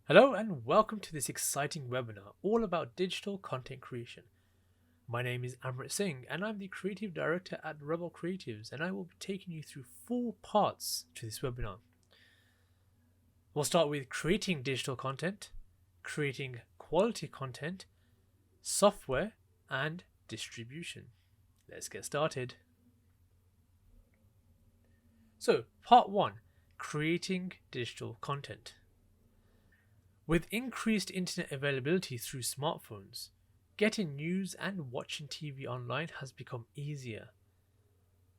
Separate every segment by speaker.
Speaker 1: Hello and welcome to this exciting webinar all about digital content creation. My name is Amrit Singh and I'm the Creative Director at Rebel Creatives, and I will be taking you through 4 parts to this webinar. We'll start with creating digital content, creating quality content, software, and distribution. Let's get started. So, part 1, creating digital content. With increased internet availability through smartphones, getting news and watching TV online has become easier.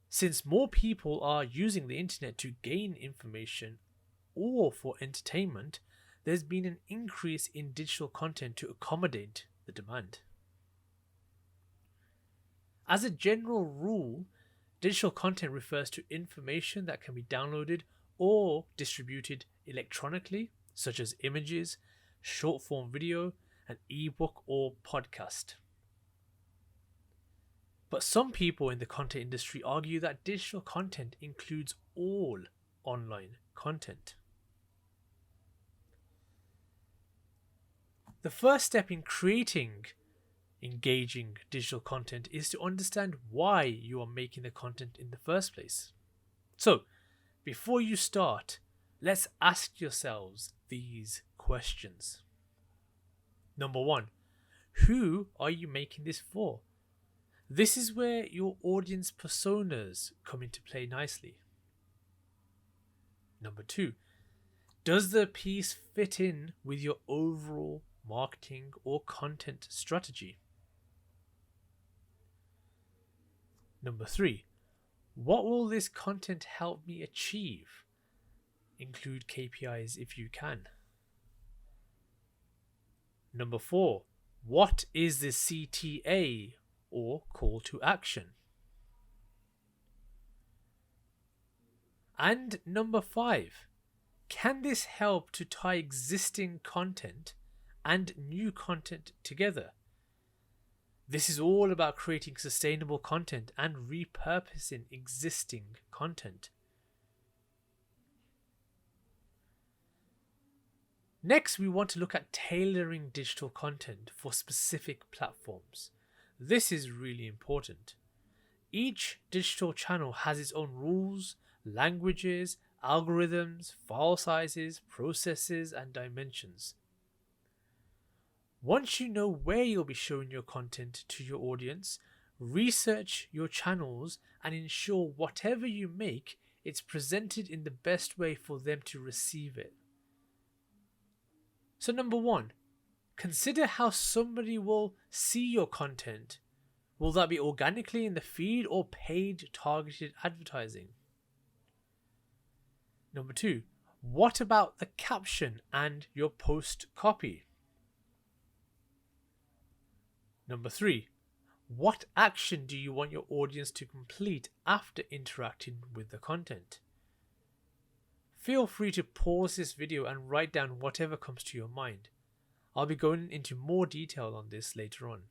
Speaker 1: Since more people are using the internet to gain information or for entertainment, there's been an increase in digital content to accommodate the demand. As a general rule, digital content refers to information that can be downloaded or distributed electronically, such as images, short form video, an ebook, or podcast. But some people in the content industry argue that digital content includes all online content. The first step in creating engaging digital content is to understand why you are making the content in the first place. So, before you start, let's ask yourselves these questions. Number 1, who are you making this for? This is where your audience personas come into play nicely. Number 2, does the piece fit in with your overall marketing or content strategy? Number 3, what will this content help me achieve? Include KPIs if you can. Number 4, what is the CTA or call to action? And number 5, can this help to tie existing content and new content together? This is all about creating sustainable content and repurposing existing content. Next, we want to look at tailoring digital content for specific platforms. This is really important. Each digital channel has its own rules, languages, algorithms, file sizes, processes, and dimensions. Once you know where you'll be showing your content to your audience, research your channels and ensure whatever you make, it's presented in the best way for them to receive it. So number 1, consider how somebody will see your content. Will that be organically in the feed or paid targeted advertising? Number 2, what about the caption and your post copy? Number 3, what action do you want your audience to complete after interacting with the content? Feel free to pause this video and write down whatever comes to your mind. I'll be going into more detail on this later on.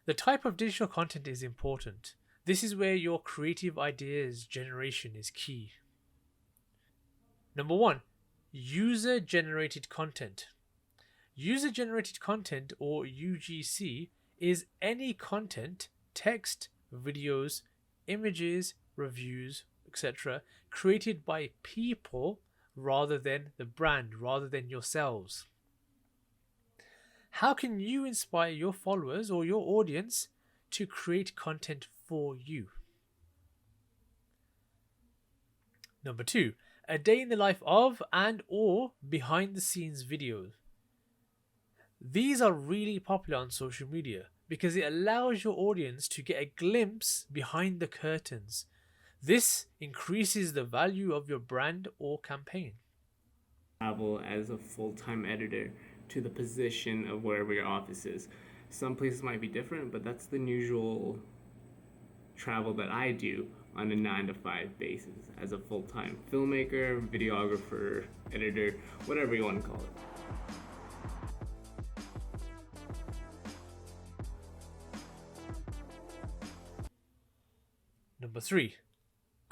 Speaker 1: The type of digital content is important. This is where your creative ideas generation is key. Number 1, user-generated content. User-generated content, or UGC, is any content, text, videos, images, reviews, etc., created by people rather than the brand, rather than yourselves. How can you inspire your followers or your audience to create content for you? Number 2, a day in the life of and or behind the scenes videos. These are really popular on social media because it allows your audience to get a glimpse behind the curtains. This increases the value of your brand or campaign.
Speaker 2: Travel as a full-time editor to the position of wherever your office is. Some places might be different, but that's the usual travel that I do on a 9-to-5 basis as a full-time filmmaker, videographer, editor, whatever you want to call it.
Speaker 1: Number 3,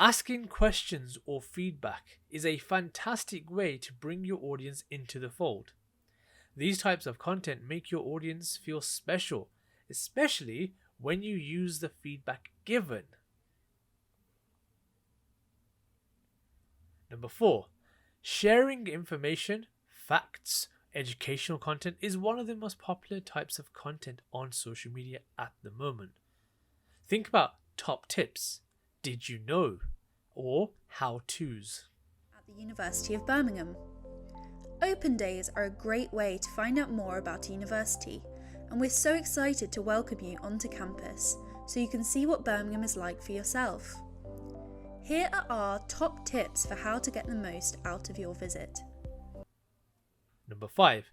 Speaker 1: Asking questions or feedback is a fantastic way to bring your audience into the fold. These types of content make your audience feel special, especially when you use the feedback given. Number 4, sharing information, facts, educational content is one of the most popular types of content on social media at the moment. Think about top tips, did you know, or how-tos.
Speaker 3: At the University of Birmingham. Open days are a great way to find out more about a university, and we're so excited to welcome you onto campus so you can see what Birmingham is like for yourself. Here are our top tips for how to get the most out of your visit.
Speaker 1: Number 5,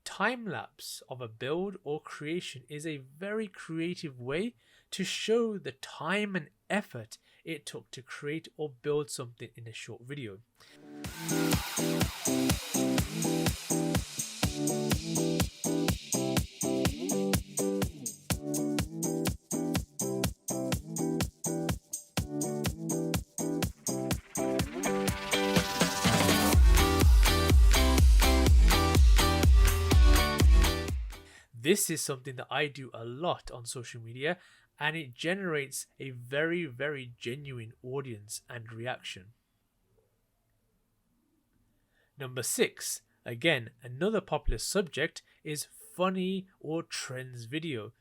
Speaker 1: time-lapse of a build or creation is a very creative way to show the time and effort it took to create or build something in a short video. This is something that I do a lot on social media, and it generates a very, very genuine audience and reaction. Number 6, again, another popular subject is funny or trends video.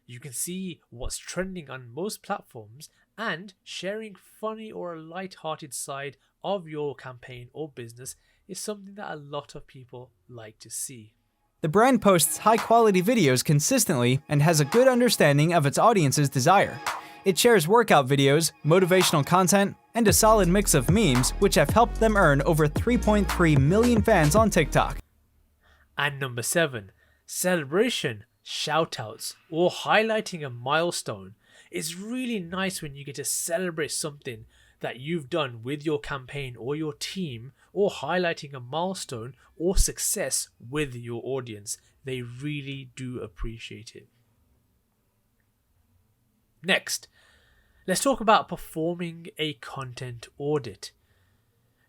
Speaker 1: You can see what's trending on most platforms, and sharing funny or a light-hearted side of your campaign or business is something that a lot of people like to see.
Speaker 4: The brand posts high-quality videos consistently and has a good understanding of its audience's desire. It shares workout videos, motivational content, and a solid mix of memes, which have helped them earn over 3.3 million fans on TikTok.
Speaker 1: And number 7, celebration, shoutouts, or highlighting a milestone. It's really nice when you get to celebrate something that you've done with your campaign or your team, or highlighting a milestone or success with your audience. They really do appreciate it. Next, let's talk about performing a content audit.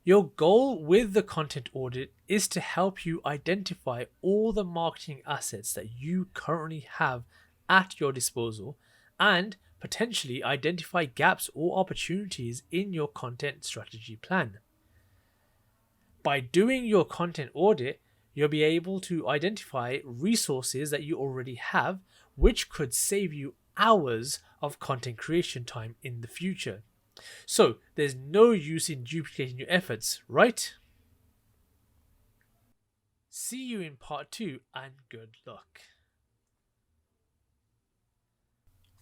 Speaker 1: Your goal with the content audit is to help you identify all the marketing assets that you currently have at your disposal and potentially identify gaps or opportunities in your content strategy plan. By doing your content audit, you'll be able to identify resources that you already have, which could save you hours of content creation time in the future. So there's no use in duplicating your efforts, right? See you in part 2 and good luck.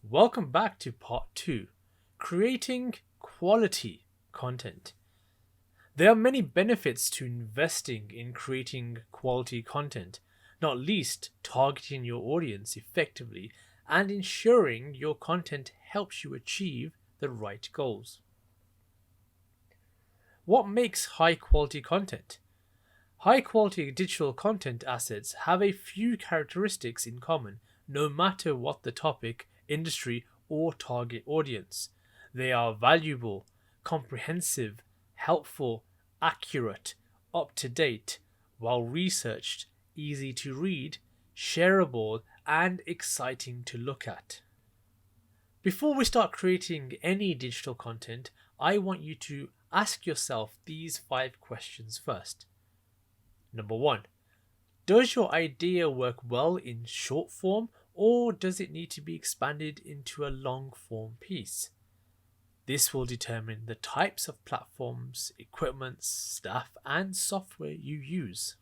Speaker 1: Welcome back to part 2, creating quality content. There are many benefits to investing in creating quality content, not least targeting your audience effectively and ensuring your content helps you achieve the right goals. What makes high quality content? High quality digital content assets have a few characteristics in common, no matter what the topic, industry, or target audience. They are valuable, comprehensive, helpful, accurate, up-to-date, well-researched, easy to read, shareable, and exciting to look at. Before we start creating any digital content, I want you to ask yourself these 5 questions first. Number 1, does your idea work well in short form, or does it need to be expanded into a long form piece? This will determine the types of platforms, equipment, staff, and software you use.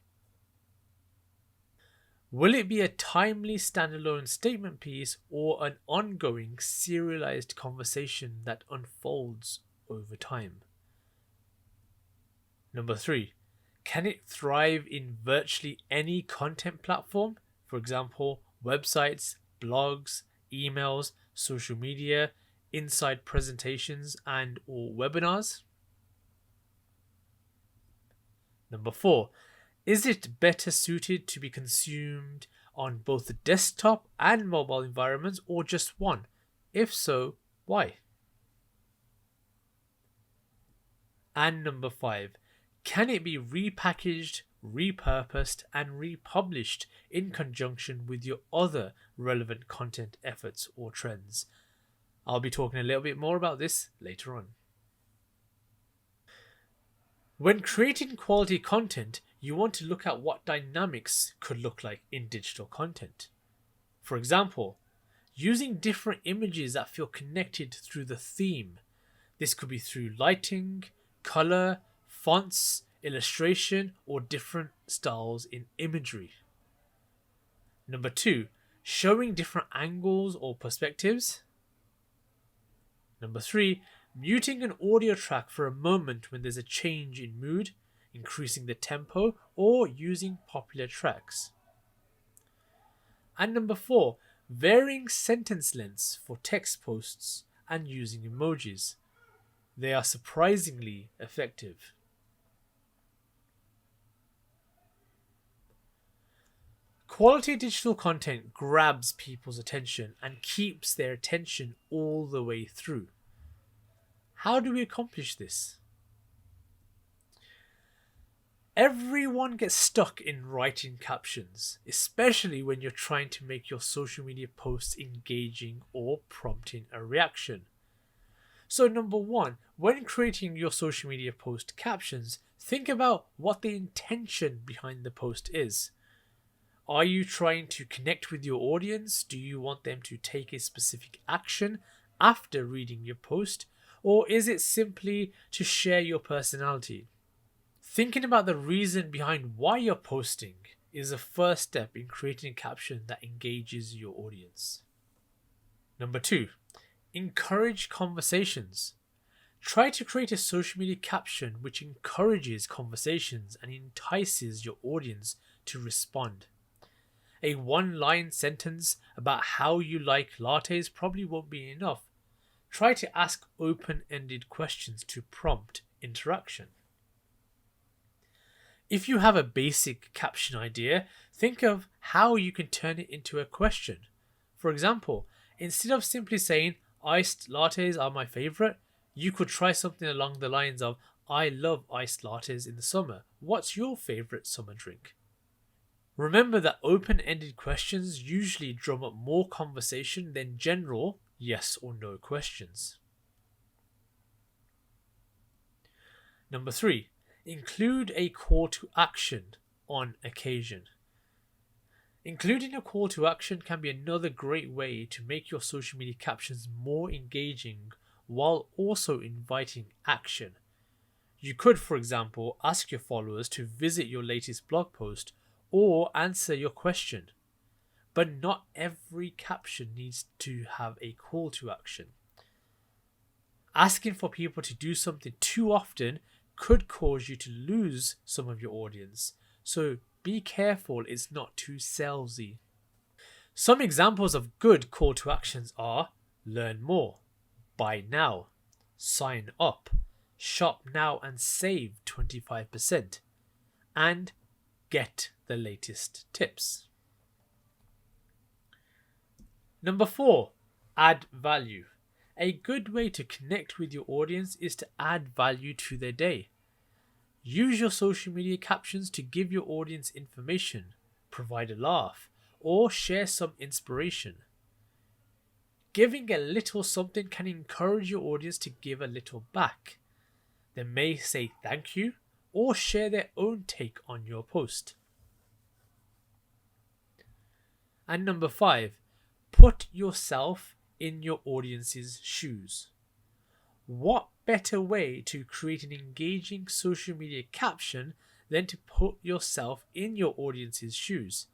Speaker 1: Will it be a timely standalone statement piece or an ongoing serialized conversation that unfolds over time? Number 3, can it thrive in virtually any content platform? For example, websites, blogs, emails, social media, inside presentations and or webinars? Number 4, is it better suited to be consumed on both the desktop and mobile environments or just one? If so, why? And number 5, can it be repackaged, repurposed, and republished in conjunction with your other relevant content efforts or trends? I'll be talking a little bit more about this later on. When creating quality content, you want to look at what dynamics could look like in digital content. For example, using different images that feel connected through the theme. This could be through lighting, color, fonts, illustration, or different styles in imagery. Number 2, showing different angles or perspectives. Number 3, muting an audio track for a moment when there's a change in mood, increasing the tempo, or using popular tracks. And number 4, varying sentence lengths for text posts and using emojis. They are surprisingly effective. Quality digital content grabs people's attention and keeps their attention all the way through. How do we accomplish this? Everyone gets stuck in writing captions, especially when you're trying to make your social media posts engaging or prompting a reaction. So number 1, when creating your social media post captions, think about what the intention behind the post is. Are you trying to connect with your audience? Do you want them to take a specific action after reading your post? Or is it simply to share your personality? Thinking about the reason behind why you're posting is a first step in creating a caption that engages your audience. Number 2, encourage conversations. Try to create a social media caption which encourages conversations and entices your audience to respond. A one-line sentence about how you like lattes probably won't be enough. Try to ask open-ended questions to prompt interaction. If you have a basic caption idea, think of how you can turn it into a question. For example, instead of simply saying, iced lattes are my favorite, you could try something along the lines of, I love iced lattes in the summer. What's your favorite summer drink? Remember that open-ended questions usually drum up more conversation than general yes or no questions. Number 3, include a call to action on occasion. Including a call to action can be another great way to make your social media captions more engaging while also inviting action. You could, for example, ask your followers to visit your latest blog post or answer your question. But not every caption needs to have a call to action. Asking for people to do something too often could cause you to lose some of your audience, so be careful it's not too salesy. Some examples of good call to actions are learn more, buy now, sign up, shop now and save 25%, and get the latest tips. Number 4, add value. A good way to connect with your audience is to add value to their day. Use your social media captions to give your audience information, provide a laugh, or share some inspiration. Giving a little something can encourage your audience to give a little back. They may say thank you or share their own take on your post. And number 5, put yourself in your audience's shoes. What better way to create an engaging social media caption than to put yourself in your audience's shoes?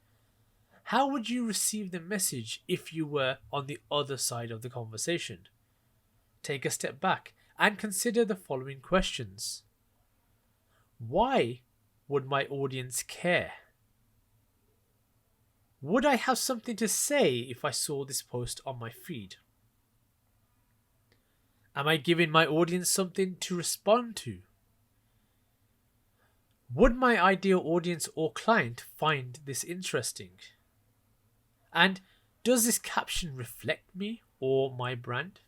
Speaker 1: How would you receive the message if you were on the other side of the conversation? Take a step back and consider the following questions. Why would my audience care? Would I have something to say if I saw this post on my feed? Am I giving my audience something to respond to? Would my ideal audience or client find this interesting? And does this caption reflect me or my brand?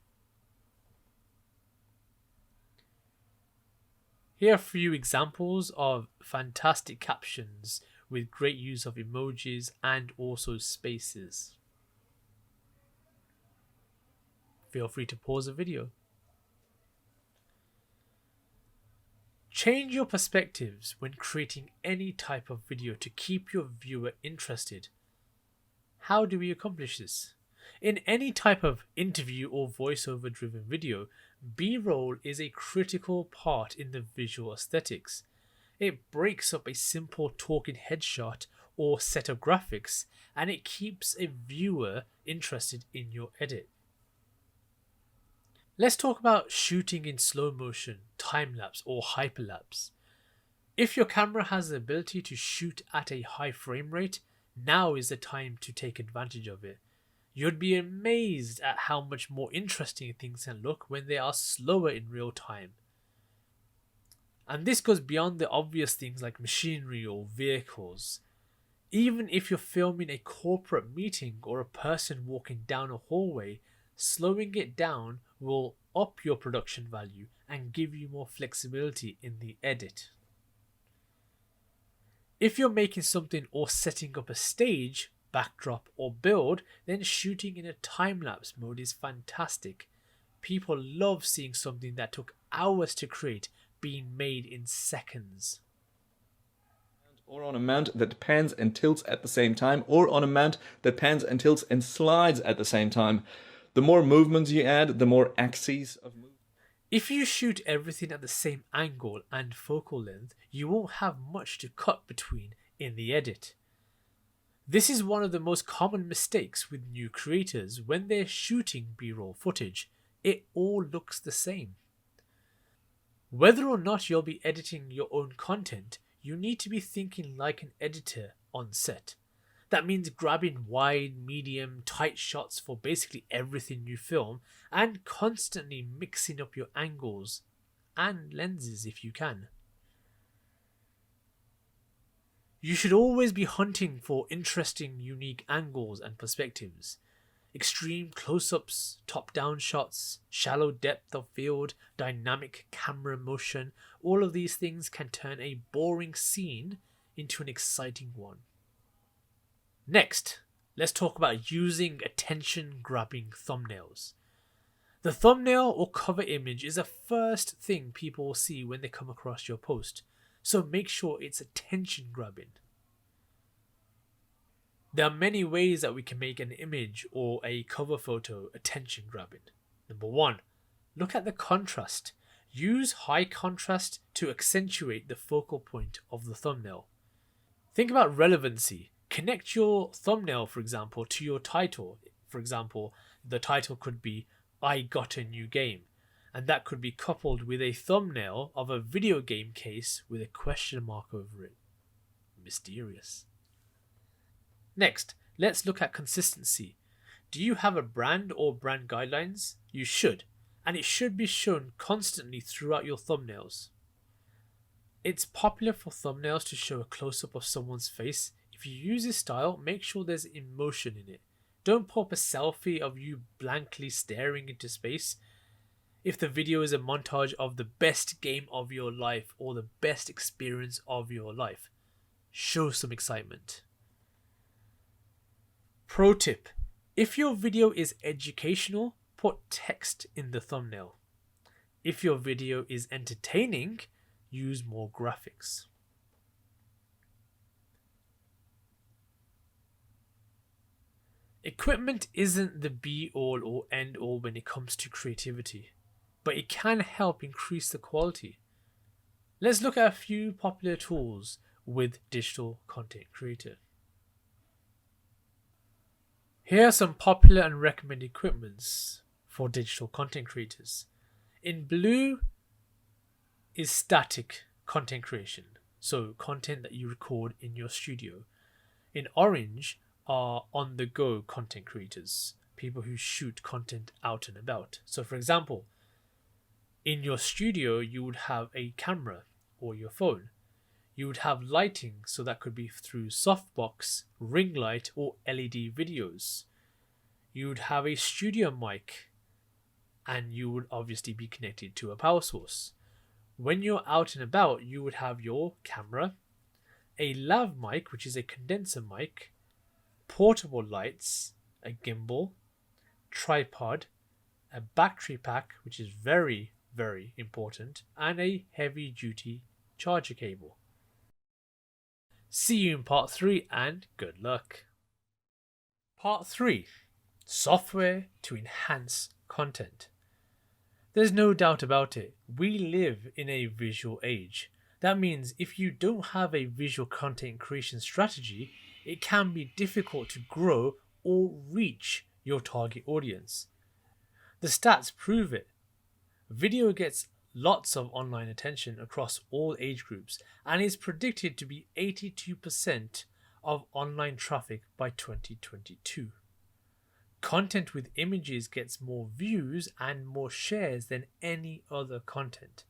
Speaker 1: Here are a few examples of fantastic captions with great use of emojis and also spaces. Feel free to pause the video. Change your perspectives when creating any type of video to keep your viewer interested. How do we accomplish this? In any type of interview or voiceover driven video, B-roll is a critical part in the visual aesthetics. It breaks up a simple talking headshot or set of graphics, and it keeps a viewer interested in your edit. Let's talk about shooting in slow motion, time-lapse or hyperlapse. If your camera has the ability to shoot at a high frame rate, now is the time to take advantage of it. You'd be amazed at how much more interesting things can look when they are slower in real time. And this goes beyond the obvious things like machinery or vehicles. Even if you're filming a corporate meeting or a person walking down a hallway, slowing it down will up your production value and give you more flexibility in the edit. If you're making something or setting up a stage, backdrop or build, then shooting in a time-lapse mode is fantastic. People love seeing something that took hours to create being made in seconds.
Speaker 5: Or on a mount that pans and tilts at the same time, or on a mount that pans and tilts and slides at the same time. The more movements you add, the more axes of movement.
Speaker 1: If you shoot everything at the same angle and focal length, you won't have much to cut between in the edit. This is one of the most common mistakes with new creators when they're shooting B-roll footage. It all looks the same. Whether or not you'll be editing your own content, you need to be thinking like an editor on set. That means grabbing wide, medium, tight shots for basically everything you film and constantly mixing up your angles and lenses if you can. You should always be hunting for interesting, unique angles and perspectives. Extreme close-ups, top-down shots, shallow depth of field, dynamic camera motion, all of these things can turn a boring scene into an exciting one. Next, let's talk about using attention-grabbing thumbnails. The thumbnail or cover image is the first thing people will see when they come across your post, so make sure it's attention-grabbing. There are many ways that we can make an image or a cover photo attention-grabbing. Number 1, look at the contrast. Use high contrast to accentuate the focal point of the thumbnail. Think about relevancy. Connect your thumbnail, for example, to your title. For example, the title could be "I got a new game," and that could be coupled with a thumbnail of a video game case with a question mark over it. Mysterious. Next, let's look at consistency. Do you have a brand or brand guidelines? You should, and it should be shown constantly throughout your thumbnails. It's popular for thumbnails to show a close-up of someone's face. If you use this style, make sure there's emotion in it. Don't pop a selfie of you blankly staring into space. If the video is a montage of the best game of your life or the best experience of your life, show some excitement. Pro tip: if your video is educational, put text in the thumbnail. If your video is entertaining, use more graphics. Equipment isn't the be-all or end-all when it comes to creativity, but it can help increase the quality. Let's look at a few popular tools with digital content creator. Here are some popular and recommended equipments for digital content creators. In blue is static content creation, so content that you record in your studio. In orange are on-the-go content creators, people who shoot content out and about. So for example, in your studio you would have a camera or your phone. You would have lighting, so that could be through softbox, ring light or LED videos. You would have a studio mic and you would obviously be connected to a power source. When you're out and about, you would have your camera, a lav mic, which is a condenser mic, portable lights, a gimbal, tripod, a battery pack, which is very, very important, and a heavy duty charger cable. See you in part 3 and good luck. Part 3. Software to enhance content. There's no doubt about it, we live in a visual age. That means if you don't have a visual content creation strategy, it can be difficult to grow or reach your target audience. The stats prove it. Video gets lots of online attention across all age groups and is predicted to be 82% of online traffic by 2022. Content with images gets more views and more shares than any other content.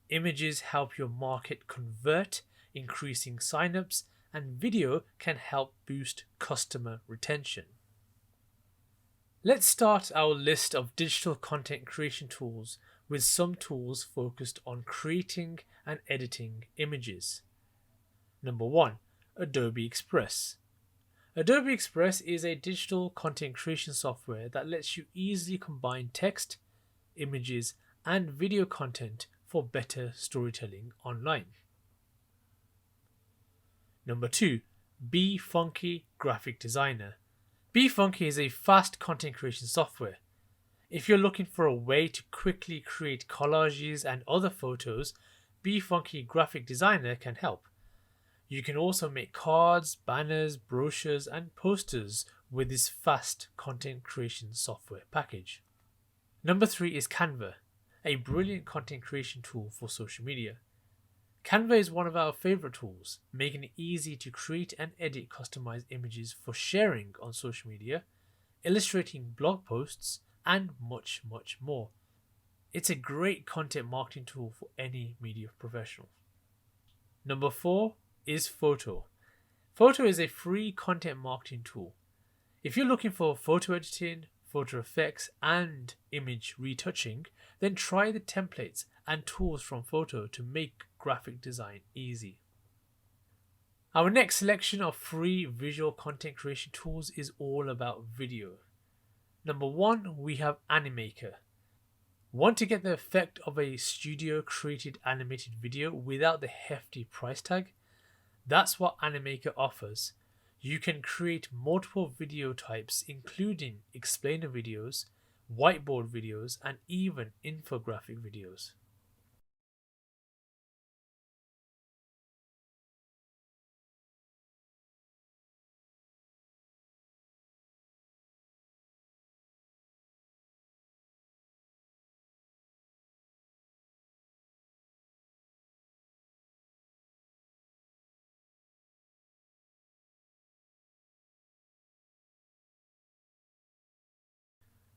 Speaker 1: Images help your market convert, increasing signups, and video can help boost customer retention. Let's start our list of digital content creation tools with some tools focused on creating and editing images. Number 1. Adobe Express. Adobe Express is a digital content creation software that lets you easily combine text, images, and video content for better storytelling online. Number 2. BeFunky Graphic Designer. BeFunky is a fast content creation software. If you're looking for a way to quickly create collages and other photos, BeFunky Graphic Designer can help. You can also make cards, banners, brochures, and posters with this fast content creation software package. Number 3 is Canva, a brilliant content creation tool for social media. Canva is one of our favorite tools, making it easy to create and edit customized images for sharing on social media, illustrating blog posts, and much, much more. It's a great content marketing tool for any media professional. Number 4 is Photo. Photo is a free content marketing tool. If you're looking for photo editing, photo effects, and image retouching, then try the templates and tools from Photo to make graphic design easy. Our next selection of free visual content creation tools is all about video. Number 1, we have Animaker. Want to get the effect of a studio created animated video without the hefty price tag? That's what Animaker offers. You can create multiple video types including explainer videos, whiteboard videos, and even infographic videos.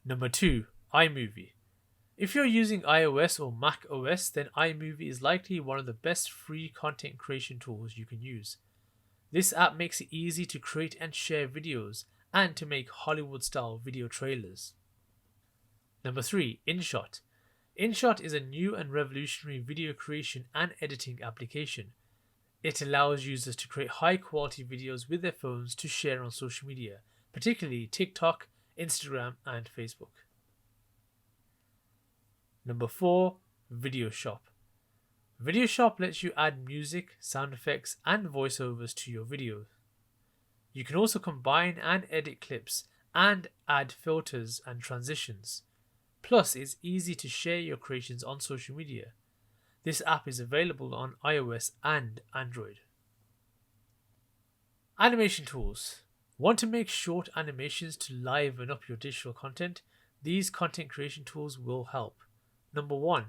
Speaker 1: Number 2, iMovie. If you're using iOS or Mac OS, then iMovie is likely one of the best free content creation tools you can use. This app makes it easy to create and share videos and to make Hollywood-style video trailers. Number 3, InShot. InShot is a new and revolutionary video creation and editing application. It allows users to create high-quality videos with their phones to share on social media, particularly TikTok, Instagram, and Facebook. Number 4, VideoShop. VideoShop lets you add music, sound effects, and voiceovers to your videos. You can also combine and edit clips and add filters and transitions. Plus, it's easy to share your creations on social media. This app is available on iOS and Android. Animation tools. Want to make short animations to liven up your digital content? These content creation tools will help. Number 1,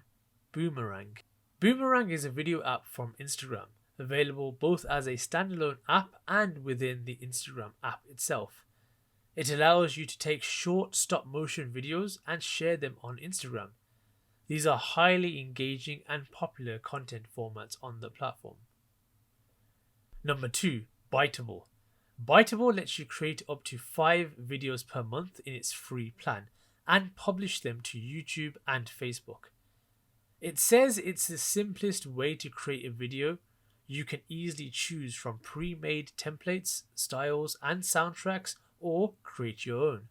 Speaker 1: Boomerang. Boomerang is a video app from Instagram, available both as a standalone app and within the Instagram app itself. It allows you to take short stop-motion videos and share them on Instagram. These are highly engaging and popular content formats on the platform. Number 2, Biteable. Biteable lets you create up to 5 videos per month in its free plan and publish them to YouTube and Facebook. It says it's the simplest way to create a video. You can easily choose from pre-made templates, styles, and soundtracks, or create your own.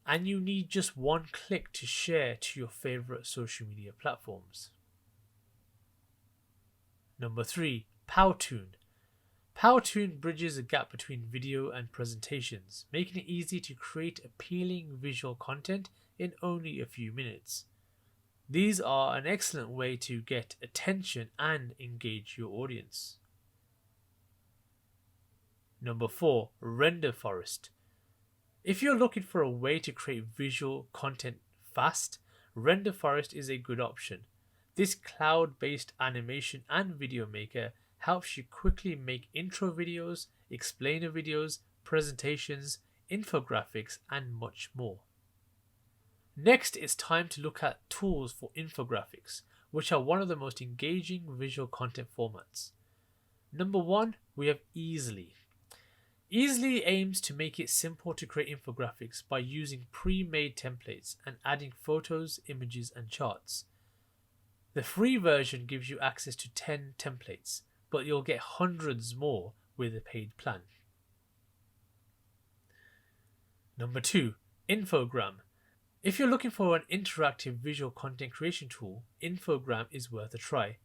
Speaker 1: And you need just one click to share to your favorite social media platforms. Number 3, Powtoon. Powtoon bridges a gap between video and presentations, making it easy to create appealing visual content in only a few minutes. These are an excellent way to get attention and engage your audience. Number 4, Render Forest. If you're looking for a way to create visual content fast, Render Forest is a good option. This cloud-based animation and video maker helps you quickly make intro videos, explainer videos, presentations, infographics, and much more. Next, it's time to look at tools for infographics, which are one of the most engaging visual content formats. Number 1, we have Easily. Easily aims to make it simple to create infographics by using pre-made templates and adding photos, images, and charts. The free version gives you access to 10 templates, but you'll get hundreds more with a paid plan. Number 2, Infogram. If you're looking for an interactive visual content creation tool, Infogram is worth a try.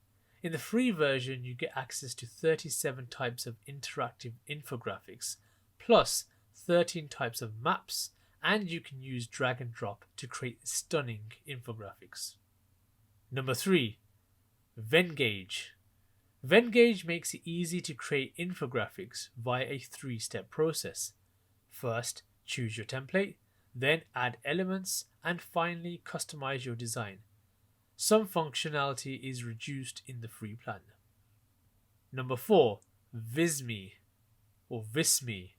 Speaker 1: In the free version, you get access to 37 types of interactive infographics, plus 13 types of maps, and you can use drag and drop to create stunning infographics. Number 3, Venngage. Venngage makes it easy to create infographics via a 3-step process. First, choose your template, then add elements, and finally customize your design. Some functionality is reduced in the free plan. Number 4, Visme or Visme.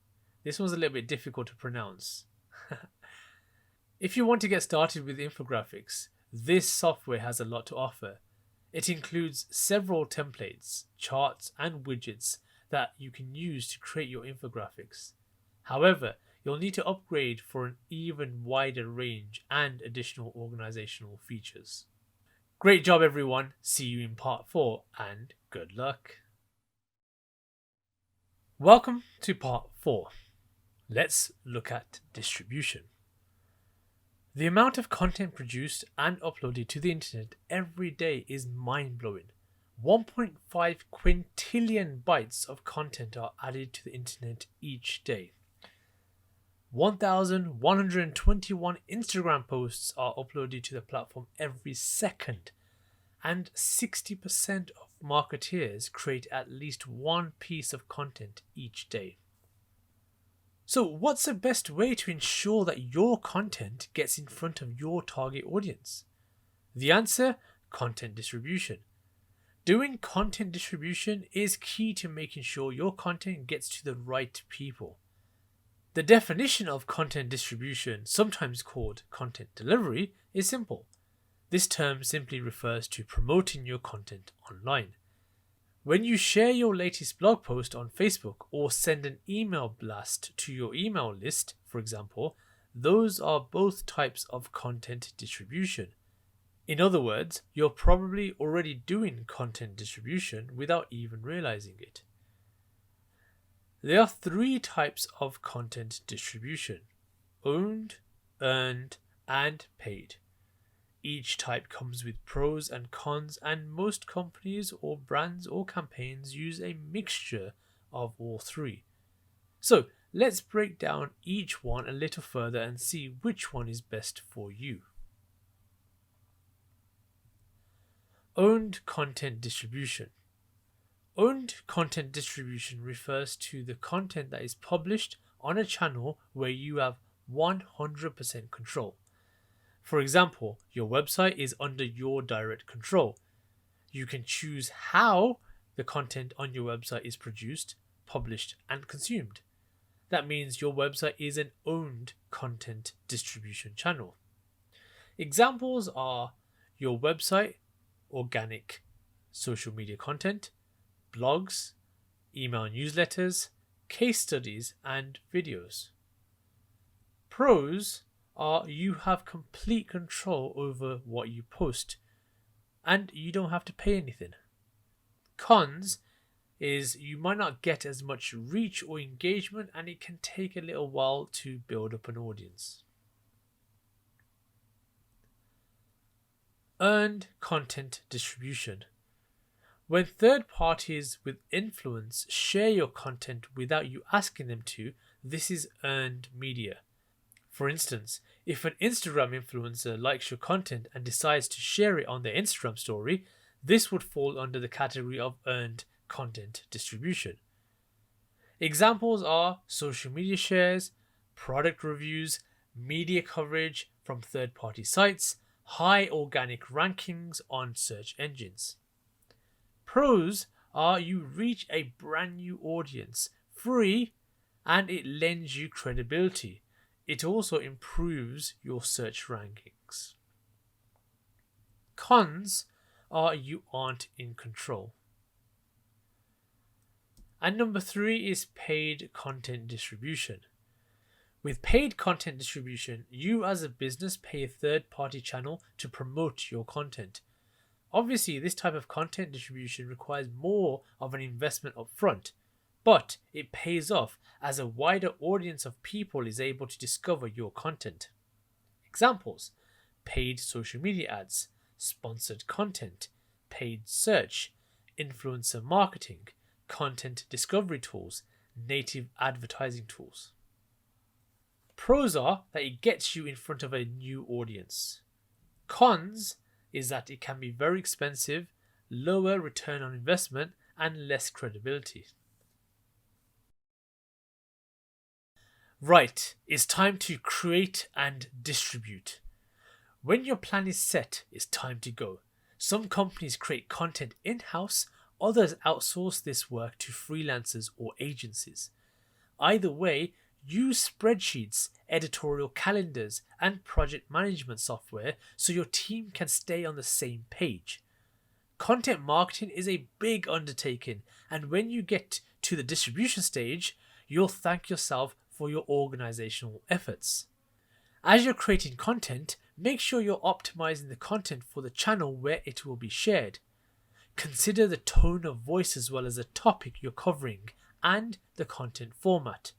Speaker 1: This one's a little bit difficult to pronounce. If you want to get started with infographics, this software has a lot to offer. It includes several templates, charts, and widgets that you can use to create your infographics. However, you'll need to upgrade for an even wider range and additional organizational features. Great job, everyone. See you in part 4, and good luck. Welcome to part 4. Let's look at distribution. The amount of content produced and uploaded to the internet every day is mind-blowing. 1.5 quintillion bytes of content are added to the internet each day. 1,121 Instagram posts are uploaded to the platform every second, and 60% of marketeers create at least one piece of content each day. So, what's the best way to ensure that your content gets in front of your target audience? The answer: content distribution. Doing content distribution is key to making sure your content gets to the right people. The definition of content distribution, sometimes called content delivery, is simple. This term simply refers to promoting your content online. When you share your latest blog post on Facebook or send an email blast to your email list, for example, those are both types of content distribution. In other words, you're probably already doing content distribution without even realizing it. There are 3 types of content distribution: owned, earned, and paid. Each type comes with pros and cons, and most companies or brands or campaigns use a mixture of all 3. So let's break down each one a little further and see which one is best for you. Owned content distribution. Owned content distribution refers to the content that is published on a channel where you have 100% control. For example, your website is under your direct control. You can choose how the content on your website is produced, published, and consumed. That means your website is an owned content distribution channel. Examples are your website, organic social media content, blogs, email newsletters, case studies, and videos. Pros are you have complete control over what you post. and you don't have to pay anything. Cons is you might not get as much reach or engagement, and it can take a little while to build up an audience. Earned content distribution. When third parties with influence share your content without you asking them to, this is earned media. For instance, if an Instagram influencer likes your content and decides to share it on their Instagram story, this would fall under the category of earned content distribution. Examples are social media shares, product reviews, media coverage from third-party sites, high organic rankings on search engines. Pros are you reach a brand new audience, free, and it lends you credibility. It also improves your search rankings. Cons are you aren't in control. And number 3 is paid content distribution. With paid content distribution, you as a business pay a third-party channel to promote your content. Obviously, this type of content distribution requires more of an investment up front, but it pays off as a wider audience of people is able to discover your content. Examples: paid social media ads, sponsored content, paid search, influencer marketing, content discovery tools, native advertising tools. Pros are that it gets you in front of a new audience. Cons is that it can be very expensive, lower return on investment, and less credibility. Right, it's time to create and distribute. When your plan is set, it's time to go. Some companies create content in-house, others outsource this work to freelancers or agencies. Either way, use spreadsheets, editorial calendars, and project management software so your team can stay on the same page. Content marketing is a big undertaking, and when you get to the distribution stage, you'll thank yourself for your organizational efforts. As you're creating content, make sure you're optimizing the content for the channel where it will be shared. Consider the tone of voice as well as the topic you're covering and the content format.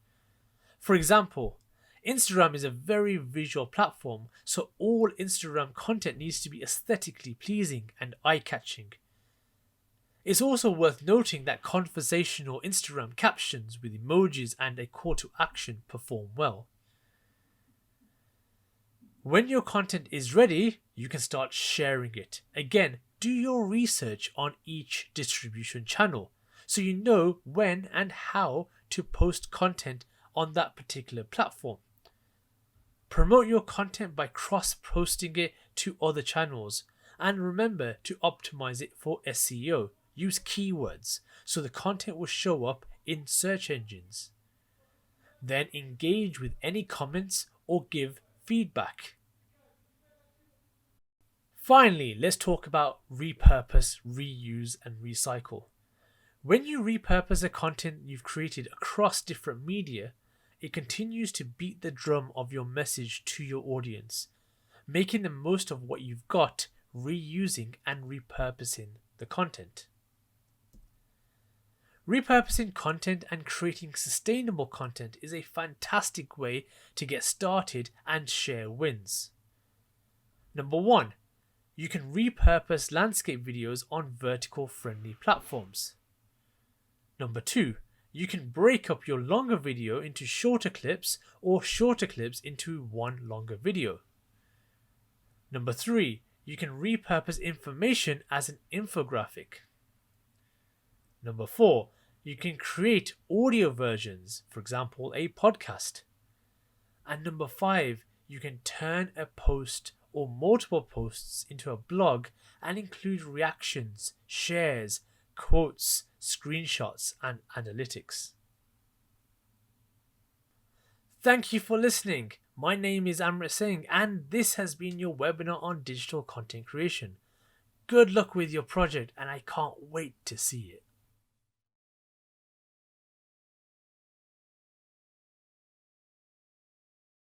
Speaker 1: For example, Instagram is a very visual platform, so all Instagram content needs to be aesthetically pleasing and eye-catching. It's also worth noting that conversational Instagram captions with emojis and a call to action perform well. When your content is ready, you can start sharing it. Again, do your research on each distribution channel so you know when and how to post content on that particular platform. Promote your content by cross-posting it to other channels, and remember to optimize it for SEO. Use keywords so the content will show up in search engines. Then engage with any comments or give feedback. Finally, let's talk about repurpose, reuse, and recycle. When you repurpose the content you've created across different media, it continues to beat the drum of your message to your audience, making the most of what you've got, reusing and repurposing the content. Repurposing content and creating sustainable content is a fantastic way to get started and share wins. Number 1, you can repurpose landscape videos on vertical friendly platforms. Number 2, you can break up your longer video into shorter clips or shorter clips into one longer video. Number 3, you can repurpose information as an infographic. Number 4, you can create audio versions, for example, a podcast. And number 5, you can turn a post or multiple posts into a blog and include reactions, shares, quotes, screenshots, and analytics. Thank you for listening. My name is Amrit Singh, and this has been your webinar on digital content creation. Good luck with your project, and I can't wait to see it.